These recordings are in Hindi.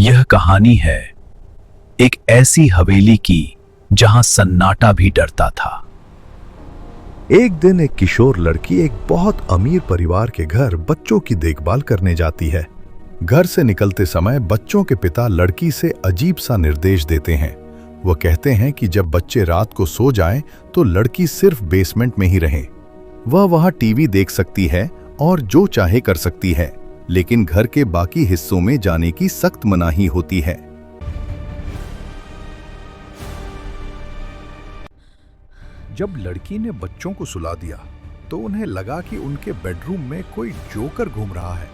यह कहानी है एक ऐसी हवेली की जहां सन्नाटा भी डरता था। एक दिन एक किशोर लड़की एक बहुत अमीर परिवार के घर बच्चों की देखभाल करने जाती है। घर से निकलते समय बच्चों के पिता लड़की से अजीब सा निर्देश देते हैं। वह कहते हैं कि जब बच्चे रात को सो जाएं तो लड़की सिर्फ बेसमेंट में ही रहे। वह वहां टीवी देख सकती है और जो चाहे कर सकती है, लेकिन घर के बाकी हिस्सों में जाने की सख्त मनाही होती है। जब लड़की ने बच्चों को सुला दिया तो उन्हें लगा कि उनके बेडरूम में कोई जोकर घूम रहा है।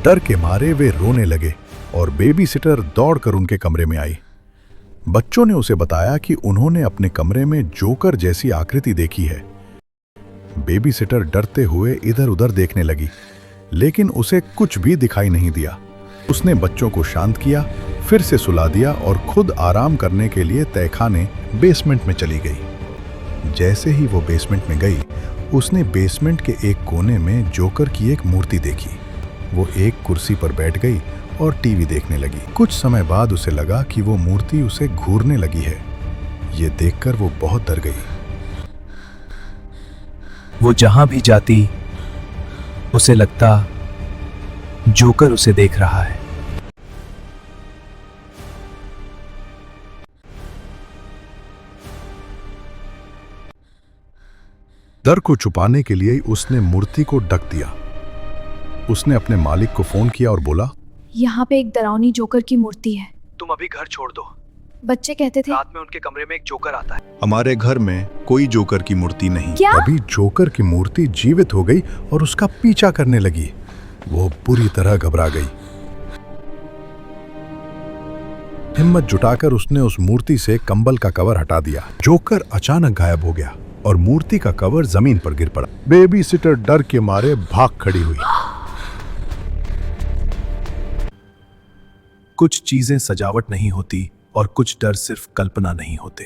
डर के मारे वे रोने लगे और बेबी सिटर दौड़कर उनके कमरे में आई। बच्चों ने उसे बताया कि उन्होंने अपने कमरे में जोकर जैसी आकृति देखी है। बेबी सिटर डरते हुए इधर उधर देखने लगी, लेकिन उसे कुछ भी दिखाई नहीं दिया। उसने बच्चों को शांत किया, फिर से सुला दिया और खुद आराम करने के लिए तहखाने बेसमेंट में चली गई। जैसे ही वो बेसमेंट में गई, उसने बेसमेंट के एक कोने में जोकर की एक मूर्ति देखी। वो एक कुर्सी पर बैठ गई और टीवी देखने लगी। कुछ समय बाद उसे लगा कि वो मूर्ति उसे घूरने लगी है। ये देखकर वो बहुत डर गई। वो जहां भी जाती उसे लगता जोकर उसे देख रहा है। डर को छुपाने के लिए उसने मूर्ति को ढक दिया। उसने अपने मालिक को फोन किया और बोला, यहाँ पे एक डरावनी जोकर की मूर्ति है। तुम अभी घर छोड़ दो। बच्चे कहते थे रात में उनके कमरे में एक जोकर आता है। हमारे घर में कोई जोकर की मूर्ति नहीं। क्या? अभी जोकर की मूर्ति जीवित हो गई और उसका पीछा करने लगी। वो बुरी तरह घबरा गई। हिम्मत जुटाकर उसने उस मूर्ति से कंबल का कवर हटा दिया। जोकर अचानक गायब हो गया और मूर्ति का कवर जमीन पर गिर पड़ा। बेबी सिटर डर के मारे भाग खड़ी हुई। कुछ चीजें सजावट नहीं होती और कुछ डर सिर्फ कल्पना नहीं होते।